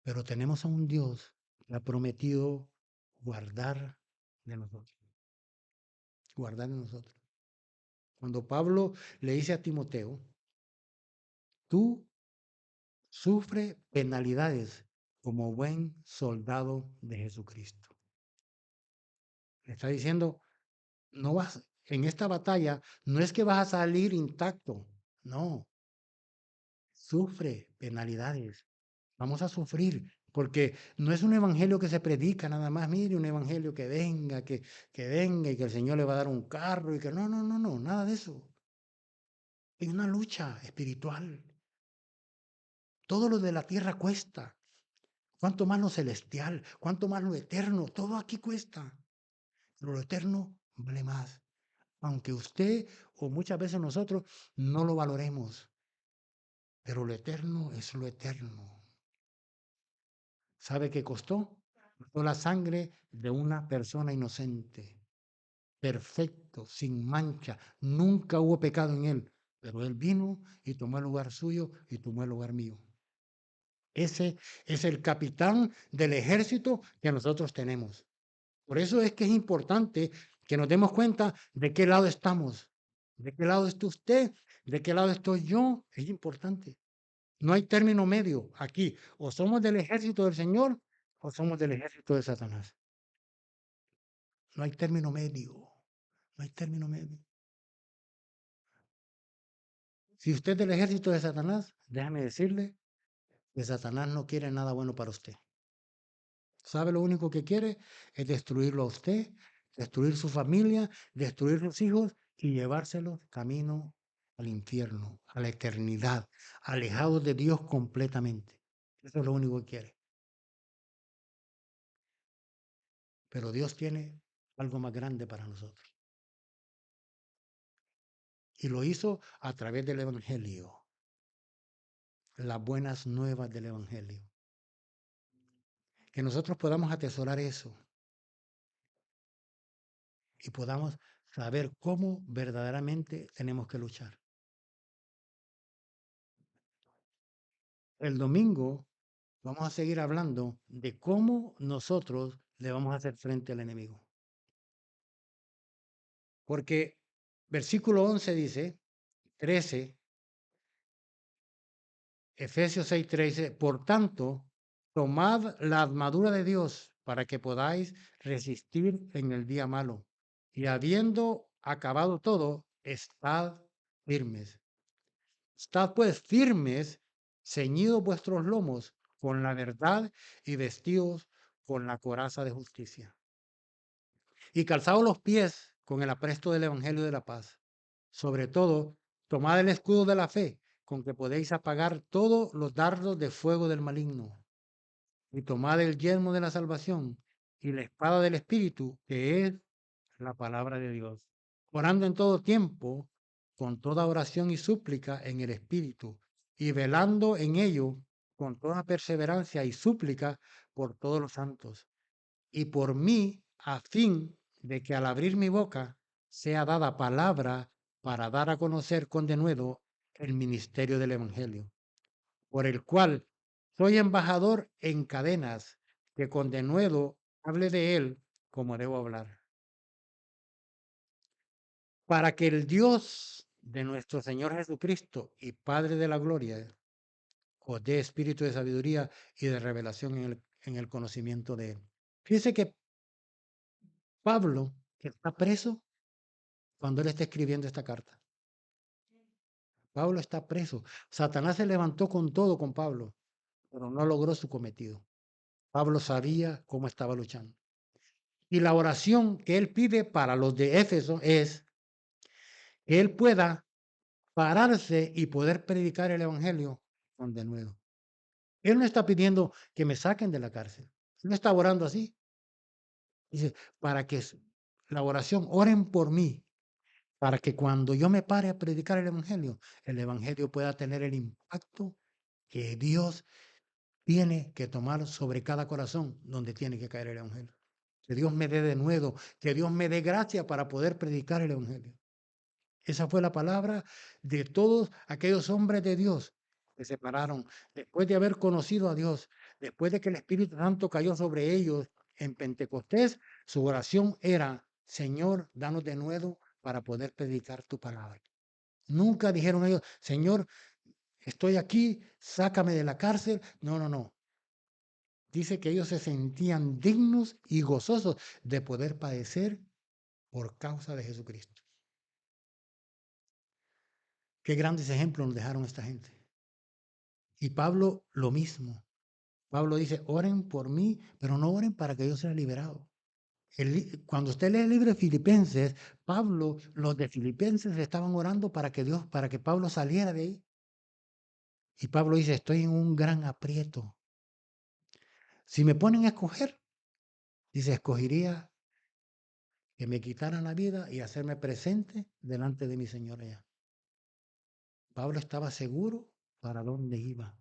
Pero tenemos a un Dios que ha prometido guardar de nosotros. Guardar de nosotros. Cuando Pablo le dice a Timoteo, tú sufre penalidades como buen soldado de Jesucristo. Le está diciendo, no vas, en esta batalla, no es que vas a salir intacto, no, sufre penalidades. Vamos a sufrir, porque no es un evangelio que se predica nada más, mire, un evangelio que venga y que el Señor le va a dar un carro y que no, nada de eso. Es una lucha espiritual. Todo lo de la tierra cuesta. Cuánto más lo celestial, cuánto más lo eterno, todo aquí cuesta. Pero lo eterno vale más. Aunque usted o muchas veces nosotros no lo valoremos. Pero lo eterno es lo eterno. ¿Sabe qué costó? Costó la sangre de una persona inocente, perfecto, sin mancha. Nunca hubo pecado en él. Pero él vino y tomó el lugar suyo y tomó el lugar mío. Ese es el capitán del ejército que nosotros tenemos. Por eso es que es importante que nos demos cuenta de qué lado estamos, de qué lado está usted, de qué lado estoy yo. Es importante. No hay término medio aquí. O somos del ejército del Señor o somos del ejército de Satanás. No hay término medio. No hay término medio. Si usted es del ejército de Satanás, déjame decirle que Satanás no quiere nada bueno para usted. ¿Sabe? Lo único que quiere es destruirlo a usted, destruir su familia, destruir sus hijos y llevárselos camino al infierno, a la eternidad, alejados de Dios completamente. Eso es lo único que quiere. Pero Dios tiene algo más grande para nosotros. Y lo hizo a través del Evangelio, las buenas nuevas del Evangelio. Que nosotros podamos atesorar eso y podamos saber cómo verdaderamente tenemos que luchar. El domingo vamos a seguir hablando de cómo nosotros le vamos a hacer frente al enemigo. Porque versículo 11 dice, 13, Efesios 6:13, por tanto, tomad la armadura de Dios para que podáis resistir en el día malo. Y habiendo acabado todo, estad firmes. Estad pues firmes, ceñidos vuestros lomos con la verdad y vestidos con la coraza de justicia. Y calzados los pies con el apresto del Evangelio de la paz. Sobre todo, tomad el escudo de la fe, con que podéis apagar todos los dardos de fuego del maligno. Y tomad el yelmo de la salvación y la espada del Espíritu, que es la palabra de Dios. Orando en todo tiempo, con toda oración y súplica en el Espíritu, y velando en ello con toda perseverancia y súplica por todos los santos, y por mí, a fin de que al abrir mi boca sea dada palabra para dar a conocer con denuedo el ministerio del Evangelio, por el cual soy embajador en cadenas, que con denuedo hable de él como debo hablar, para que el Dios de nuestro Señor Jesucristo y Padre de la gloria os dé espíritu de sabiduría y de revelación en el conocimiento de él. Fíjese que Pablo está preso cuando él está escribiendo esta carta. Pablo está preso. Satanás se levantó con todo con Pablo, pero no logró su cometido. Pablo sabía cómo estaba luchando. Y la oración que él pide para los de Éfeso es que él pueda pararse y poder predicar el evangelio con denuedo. Él no está pidiendo que me saquen de la cárcel. Él no está orando así. Dice, para que la oración, oren por mí, para que cuando yo me pare a predicar el evangelio pueda tener el impacto que Dios tiene que tomar sobre cada corazón donde tiene que caer el evangelio. Que Dios me dé de nuevo, que Dios me dé gracia para poder predicar el evangelio. Esa fue la palabra de todos aquellos hombres de Dios que se pararon después de haber conocido a Dios, después de que el Espíritu Santo cayó sobre ellos en Pentecostés. Su oración era: Señor, danos de nuevo para poder predicar tu palabra. Nunca dijeron ellos: Señor, estoy aquí, sácame de la cárcel. No, no, no. Dice que ellos se sentían dignos y gozosos de poder padecer por causa de Jesucristo. Qué grandes ejemplos nos dejaron esta gente. Y Pablo lo mismo. Pablo dice, oren por mí, pero no oren para que yo sea liberado. Cuando usted lee el libro de Filipenses, Pablo, los de Filipenses estaban orando para que Dios, para que Pablo saliera de ahí. Y Pablo dice, estoy en un gran aprieto. Si me ponen a escoger, dice, escogería que me quitaran la vida y hacerme presente delante de mi Señor allá. Pablo estaba seguro para dónde iba.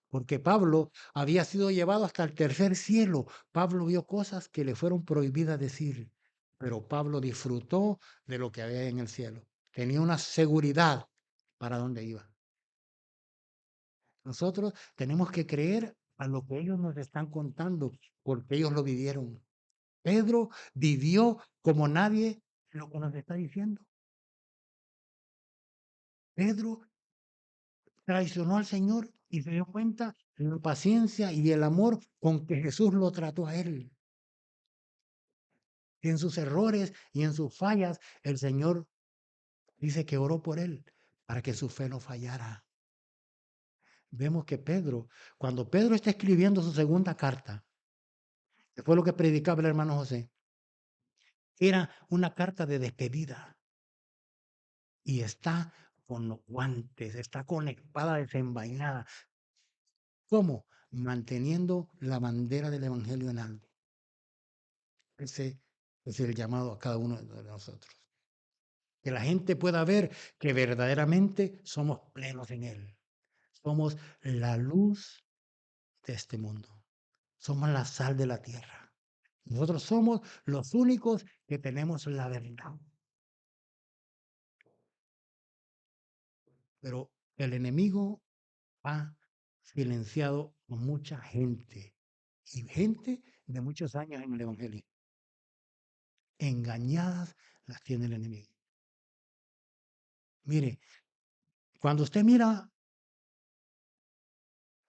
Porque Pablo había sido llevado hasta el tercer cielo. Pablo vio cosas que le fueron prohibidas decir, pero Pablo disfrutó de lo que había en el cielo. Tenía una seguridad para dónde iba. Nosotros tenemos que creer a lo que ellos nos están contando, porque ellos lo vivieron. Pedro vivió como nadie lo que nos está diciendo. Pedro traicionó al Señor y se dio cuenta de la paciencia y el amor con que Jesús lo trató a él. En sus errores y en sus fallas, el Señor dice que oró por él para que su fe no fallara. Vemos que Pedro, cuando Pedro está escribiendo su segunda carta, que fue lo que predicaba el hermano José, era una carta de despedida y está con los guantes, está con la espada desenvainada. ¿Cómo? Manteniendo la bandera del evangelio en alto. Ese es el llamado a cada uno de nosotros. Que la gente pueda ver que verdaderamente somos plenos en él. Somos la luz de este mundo. Somos la sal de la tierra. Nosotros somos los únicos que tenemos la verdad. Pero el enemigo ha silenciado a mucha gente. Y gente de muchos años en el Evangelio. Engañadas las tiene el enemigo. Mire, cuando usted mira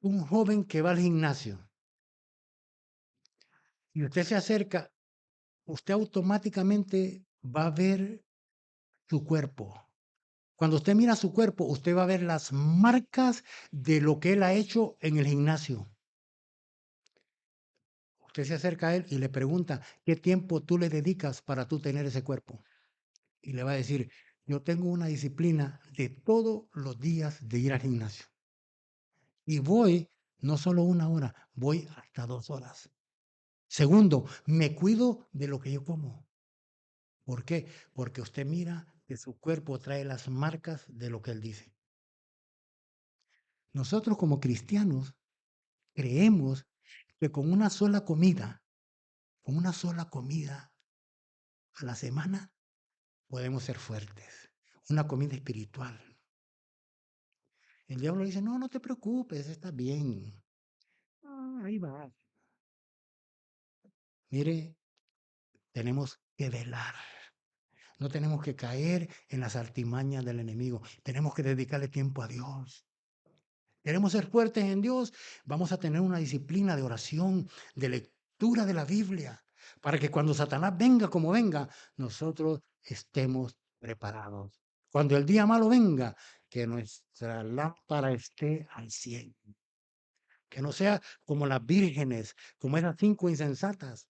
un joven que va al gimnasio y usted se acerca, usted automáticamente va a ver su cuerpo. Cuando usted mira su cuerpo, usted va a ver las marcas de lo que él ha hecho en el gimnasio. Usted se acerca a él y le pregunta, ¿qué tiempo tú le dedicas para tú tener ese cuerpo? Y le va a decir, yo tengo una disciplina de todos los días de ir al gimnasio. Y voy no solo 1 hora, voy hasta 2 horas. Segundo, me cuido de lo que yo como. ¿Por qué? Porque usted mira que su cuerpo trae las marcas de lo que él dice. Nosotros como cristianos creemos que con una sola comida a la semana, podemos ser fuertes. Una comida espiritual. El diablo dice, no, no te preocupes, está bien. Ahí va. Mire, tenemos que velar. No tenemos que caer en las artimañas del enemigo. Tenemos que dedicarle tiempo a Dios. Queremos ser fuertes en Dios. Vamos a tener una disciplina de oración, de lectura de la Biblia, para que cuando Satanás venga como venga, nosotros estemos preparados. Cuando el día malo venga, que nuestra lámpara esté al 100. Que no sea como las vírgenes, como esas 5 insensatas,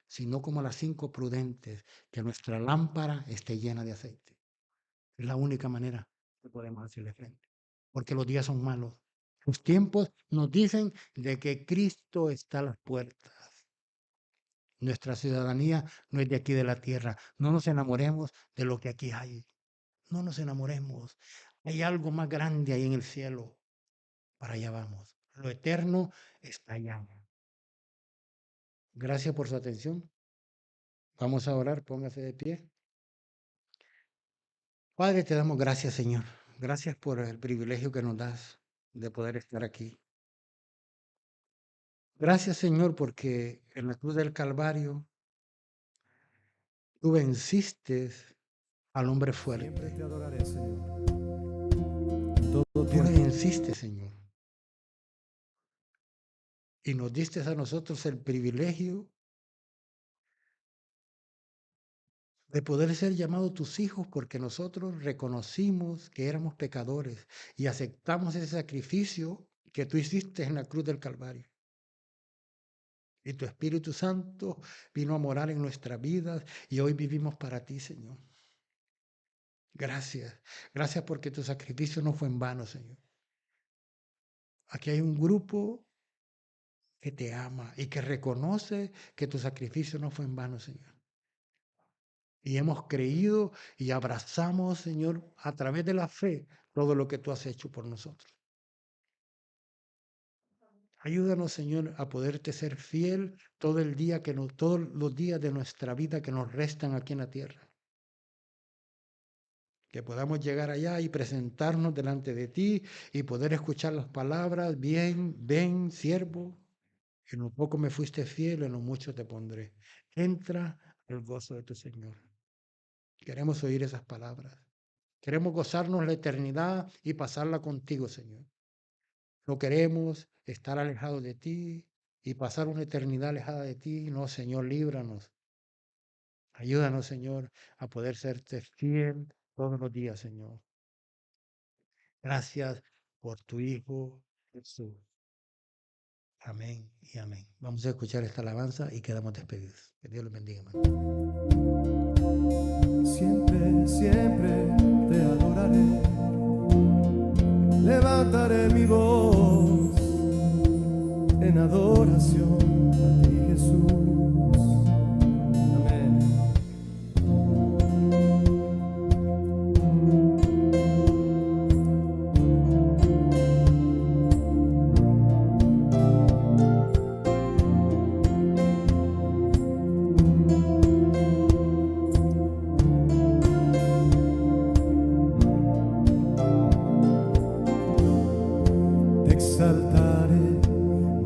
sino como las 5 prudentes, que nuestra lámpara esté llena de aceite. Es la única manera que podemos hacerle frente, porque los días son malos. Los tiempos nos dicen de que Cristo está a las puertas. Nuestra ciudadanía no es de aquí de la tierra. No nos enamoremos de lo que aquí hay. No nos enamoremos. Hay algo más grande ahí en el cielo. Para allá vamos. Lo eterno está allá. Gracias por su atención. Vamos a orar, póngase de pie. Padre, te damos gracias, Señor. Gracias por el privilegio que nos das de poder estar aquí. Gracias, Señor, porque en la cruz del Calvario tú venciste al hombre fuerte. Siempre te adoraré, Señor. Tú le venciste, Señor. Y nos diste a nosotros el privilegio de poder ser llamados tus hijos, porque nosotros reconocimos que éramos pecadores y aceptamos ese sacrificio que tú hiciste en la cruz del Calvario. Y tu Espíritu Santo vino a morar en nuestras vidas y hoy vivimos para ti, Señor. Gracias. Gracias porque tu sacrificio no fue en vano, Señor. Aquí hay un grupo que te ama y que reconoce que tu sacrificio no fue en vano, Señor. Y hemos creído y abrazamos, Señor, a través de la fe, todo lo que tú has hecho por nosotros. Ayúdanos, Señor, a poderte ser fiel todo el día todos los días de nuestra vida que nos restan aquí en la tierra. Que podamos llegar allá y presentarnos delante de ti y poder escuchar las palabras, bien, ven, siervo, en lo poco me fuiste fiel, en lo mucho te pondré. Entra al gozo de tu Señor. Queremos oír esas palabras. Queremos gozarnos la eternidad y pasarla contigo, Señor. No queremos estar alejados de ti y pasar una eternidad alejada de ti. No, Señor, líbranos. Ayúdanos, Señor, a poder serte fiel todos los días, Señor. Gracias por tu Hijo Jesús. Amén y amén. Vamos a escuchar esta alabanza y quedamos despedidos. Que Dios los bendiga, hermano. Siempre, siempre te adoraré. Levantaré mi voz en adoración a ti, Jesús. Amén. Te exaltaré,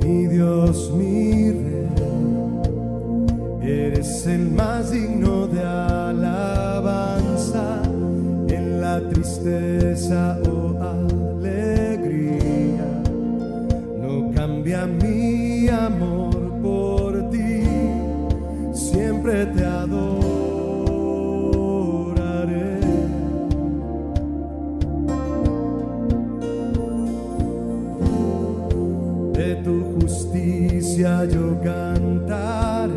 mi Dios, mi Rey. Eres el más digno de alabanza en la tristeza o alegría. No cambia mi amor por ti, siempre te adoraré. De tu justicia yo cantaré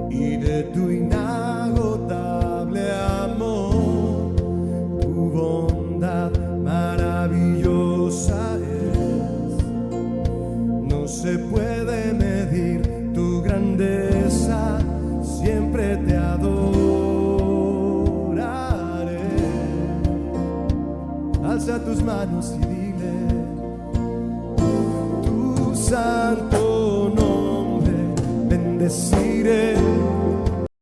y de tu inagotable amor. Tu bondad maravillosa es, no se puede medir tu grandeza, siempre te adoraré. Alza tu tus manos y dile: tu santo nombre bendeciré.